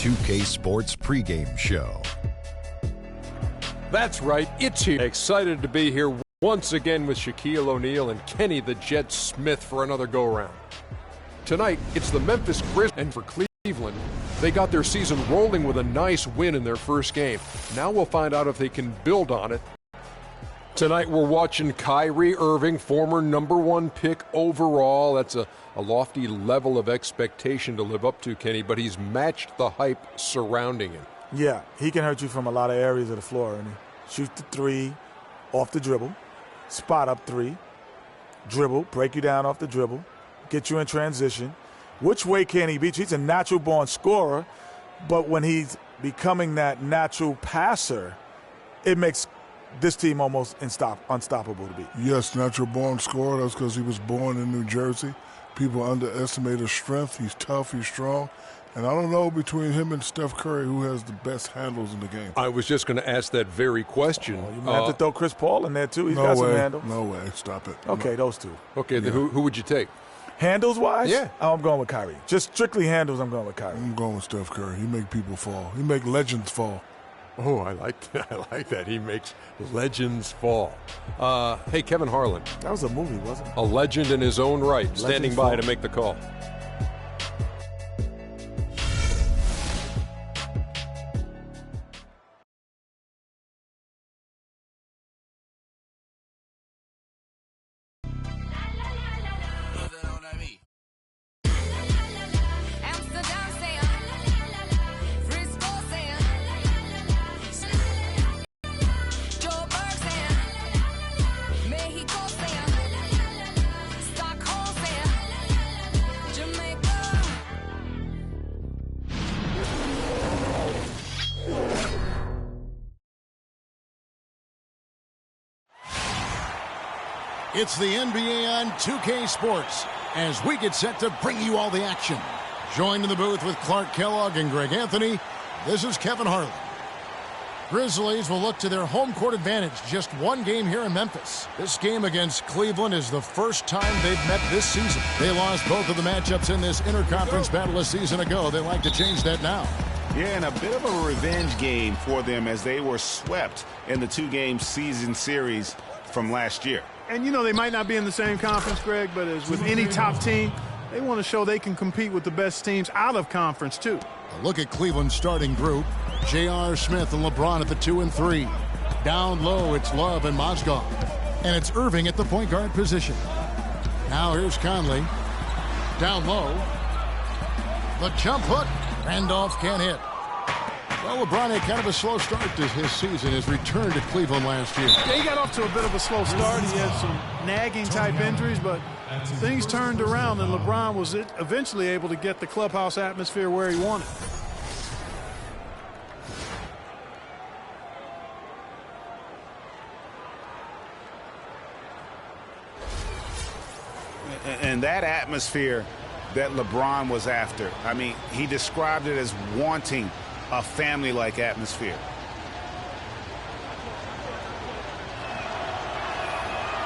2K Sports pregame show. That's right, it's here. Excited to be here once again with Shaquille O'Neal and Kenny the Jet Smith for another go-around. Tonight, it's the Memphis Grizzlies, and for Cleveland, they got their season rolling with a nice win in their first game. Now we'll find out if they can build on it. Tonight we're watching Kyrie Irving, former #1 pick overall. That's a lofty level of expectation to live up to, Kenny, but he's matched the hype surrounding him. Yeah, he can hurt you from a lot of areas of the floor. And shoot the three off the dribble, spot up three, dribble, break you down off the dribble, get you in transition. Which way can he beat you? He's a natural-born scorer, but when he's becoming that natural passer, it makes this team almost unstoppable to beat. Yes, natural-born scorer. That's because he was born in New Jersey. People underestimate his strength. He's tough. He's strong. And I don't know between him and Steph Curry who has the best handles in the game. I was just going to ask that very question. You might have to throw Chris Paul in there, too. He's got some handles. No way. Stop it. Okay, no. Those two. Okay, then who would you take? Handles-wise? Yeah. Oh, I'm going with Kyrie. Just strictly handles, I'm going with Kyrie. I'm going with Steph Curry. He make people fall. He make legends fall. Oh, I like that. I like that. He makes legends fall. Hey, Kevin Harlan. That was a movie, wasn't it? A legend in his own right, standing by to make the call. It's the NBA on 2K Sports as we get set to bring you all the action. Joined in the booth with Clark Kellogg and Greg Anthony, this is Kevin Harlan. Grizzlies will look to their home court advantage, just one game here in Memphis. This game against Cleveland is the first time they've met this season. They lost both of the matchups in this interconference battle a season ago. They like to change that now. Yeah, and a bit of a revenge game for them as they were swept in the two-game season series from last year. And, you know, they might not be in the same conference, Greg, but as with any top team, they want to show they can compete with the best teams out of conference, too. A look at Cleveland's starting group. J.R. Smith and LeBron at the 2 and 3. Down low, it's Love and Mozgov. And it's Irving at the point guard position. Now here's Conley. Down low. The jump hook. Randolph can't hit. Well, LeBron had kind of a slow start to his season, his return to Cleveland last year. Yeah, he got off to a bit of a slow start. He had some nagging-type injuries, but things turned around, and LeBron was eventually able to get the clubhouse atmosphere where he wanted. And that atmosphere that LeBron was after, I mean, he described it as wanting a family-like atmosphere.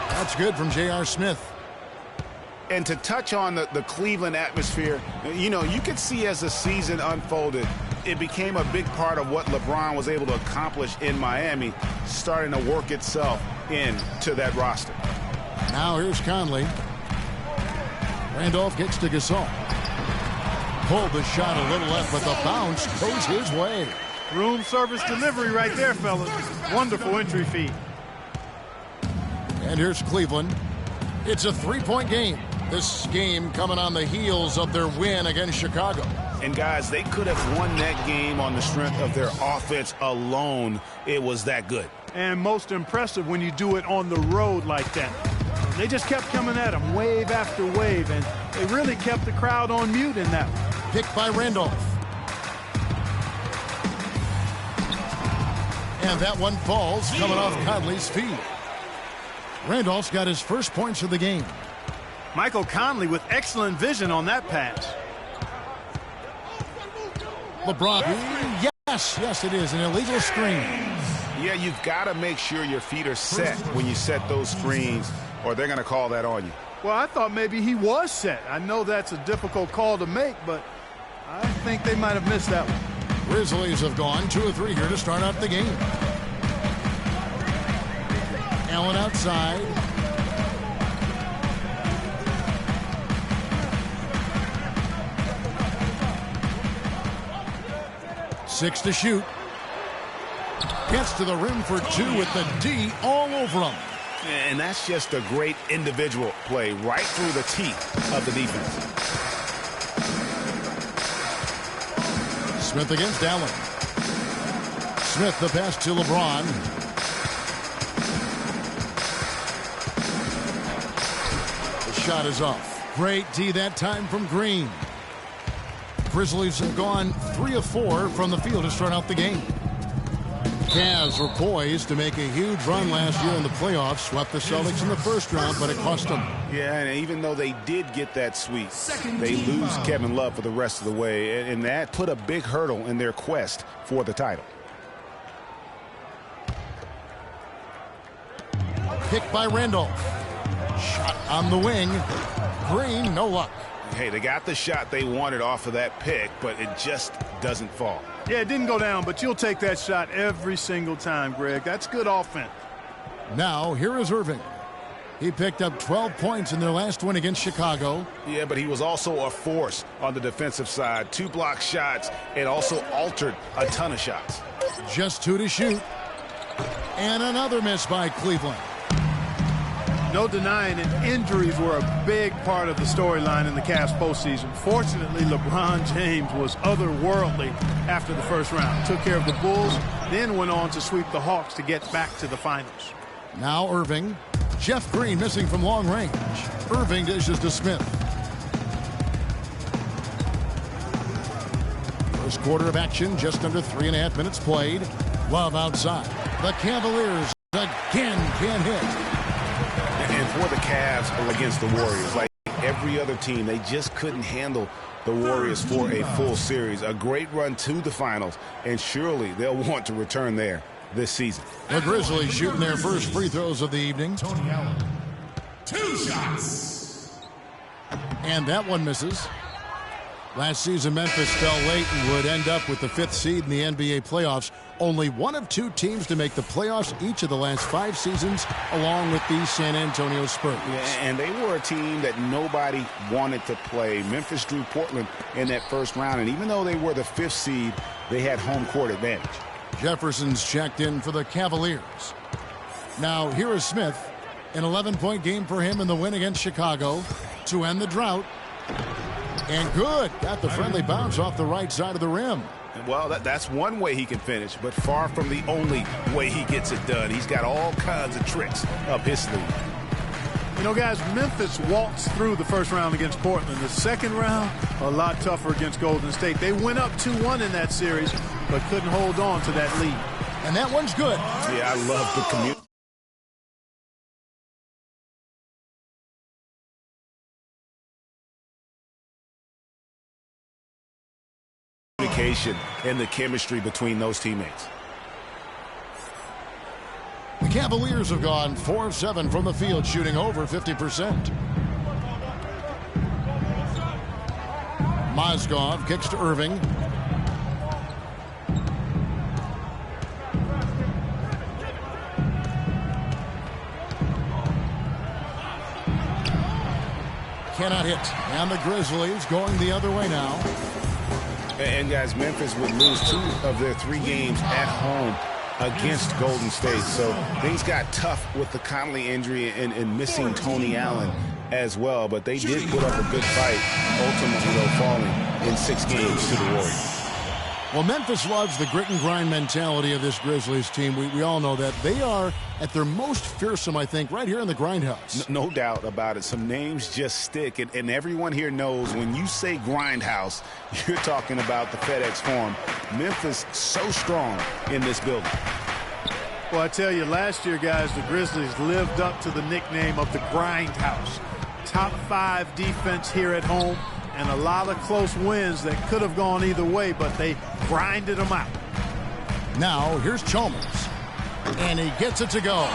That's good from J.R. Smith. And to touch on the Cleveland atmosphere, you know, you could see as the season unfolded, it became a big part of what LeBron was able to accomplish in Miami, starting to work itself into that roster. Now here's Conley. Randolph gets to Gasol. Pulled the shot a little left, but the bounce goes his way. Room service delivery right there, fellas. Wonderful entry feed. And here's Cleveland. It's a three-point game. This game coming on the heels of their win against Chicago. And guys, they could have won that game on the strength of their offense alone. It was that good. And most impressive when you do it on the road like that. They just kept coming at him wave after wave, and they really kept the crowd on mute in that one. Picked by Randolph. And that one falls, coming off Conley's feet. Randolph's got his first points of the game. Michael Conley with excellent vision on that pass. LeBron. Yes, it is an illegal screen. Yeah, you've got to make sure your feet are set when you set those screens, or they're going to call that on you. Well, I thought maybe he was set. I know that's a difficult call to make, but I think they might have missed that one. Grizzlies have gone 2 of 3 here to start out the game. Allen outside. Six to shoot. Gets to the rim for 2 with the D all over him. And that's just a great individual play right through the teeth of the defense. Smith against Allen. Smith the pass to LeBron. The shot is off. Great D that time from Green. Grizzlies have gone 3 of 4 from the field to start out the game. Cavs were poised to make a huge run last year in the playoffs. Swept the Celtics in the first round, but it cost them. Yeah, and even though they did get that sweep, they lose Kevin Love for the rest of the way, and that put a big hurdle in their quest for the title. Picked by Randolph. Shot on the wing. Green, no luck. Hey, they got the shot they wanted off of that pick, but it just doesn't fall. Yeah, it didn't go down, but you'll take that shot every single time, Greg. That's good offense. Now, here is Irving. He picked up 12 points in their last win against Chicago. Yeah, but he was also a force on the defensive side. 2 block shots and also altered a ton of shots. Just 2 to shoot. And another miss by Cleveland. No denying it, injuries were a big part of the storyline in the Cavs postseason. Fortunately, LeBron James was otherworldly after the first round. Took care of the Bulls, then went on to sweep the Hawks to get back to the finals. Now Irving. Jeff Green missing from long range. Irving dishes to Smith. First quarter of action, just under 3.5 minutes played. Love outside. The Cavaliers again can't hit. And for the Cavs against the Warriors, like every other team, they just couldn't handle the Warriors for a full series. A great run to the finals, and surely they'll want to return there this season. The Grizzlies shooting their first free throws of the evening. Tony Allen. 2 shots. And that one misses. Last season, Memphis fell late and would end up with the 5th seed in the NBA playoffs. Only one of 2 teams to make the playoffs each of the last 5 seasons, along with the San Antonio Spurs. Yeah, and they were a team that nobody wanted to play. Memphis drew Portland in that first round, and even though they were the 5th seed, they had home court advantage. Jefferson's checked in for the Cavaliers. Now, here is Smith. An 11-point game for him in the win against Chicago to end the drought. And good. Got the friendly bounce off the right side of the rim. Well, that's one way he can finish, but far from the only way he gets it done. He's got all kinds of tricks up his sleeve. You know, guys, Memphis waltzed through the first round against Portland. The second round, a lot tougher against Golden State. They went up 2-1 in that series, but couldn't hold on to that lead. And that one's good. Yeah, I love the community. And the chemistry between those teammates. The Cavaliers have gone 4 of 7 from the field, shooting over 50%. Mozgov kicks to Irving. Cannot hit. And the Grizzlies going the other way now. And guys, Memphis would lose 2 of their 3 games at home against Golden State. So things got tough with the Conley injury and missing Tony Allen as well. But they did put up a good fight, ultimately, though, falling in 6 games to the Warriors. Well, Memphis loves the grit and grind mentality of this Grizzlies team. We all know that. They are at their most fearsome, I think, right here in the Grindhouse. No doubt about it. Some names just stick, and everyone here knows when you say Grindhouse, you're talking about the FedEx Forum. Memphis so strong in this building. Well, I tell you, last year, guys, the Grizzlies lived up to the nickname of the Grindhouse. Top 5 defense here at home. And a lot of close wins that could have gone either way, but they grinded them out. Now, here's Chalmers. And he gets it to go.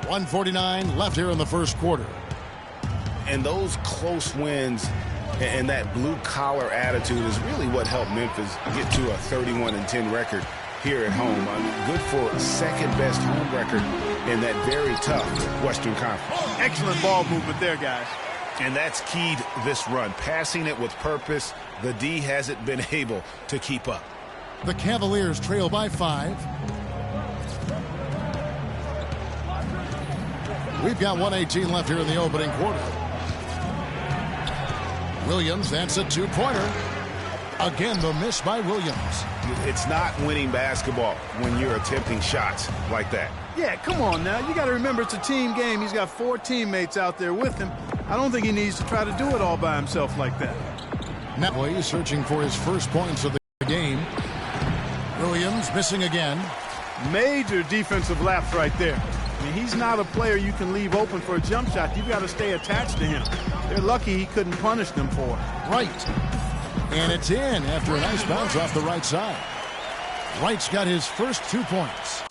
1:49 left here in the first quarter. And those close wins and that blue-collar attitude is really what helped Memphis get to a 31-10 record here at home. I mean, good for second-best home record in that very tough Western Conference. Excellent ball movement there, guys. And that's keyed this run. Passing it with purpose, the D hasn't been able to keep up. The Cavaliers trail by 5. We've got 1:18 left here in the opening quarter. Williams, that's a two-pointer. Again, the miss by Williams. It's not winning basketball when you're attempting shots like that. Yeah, come on now. You got to remember it's a team game. He's got 4 teammates out there with him. I don't think he needs to try to do it all by himself like that. Now he's searching for his first points of the game. Williams missing again. Major defensive lapse right there. I mean, he's not a player you can leave open for a jump shot. You've got to stay attached to him. They're lucky he couldn't punish them for it. Right. And it's in after a nice bounce off the right side. Wright's got his first 2 points.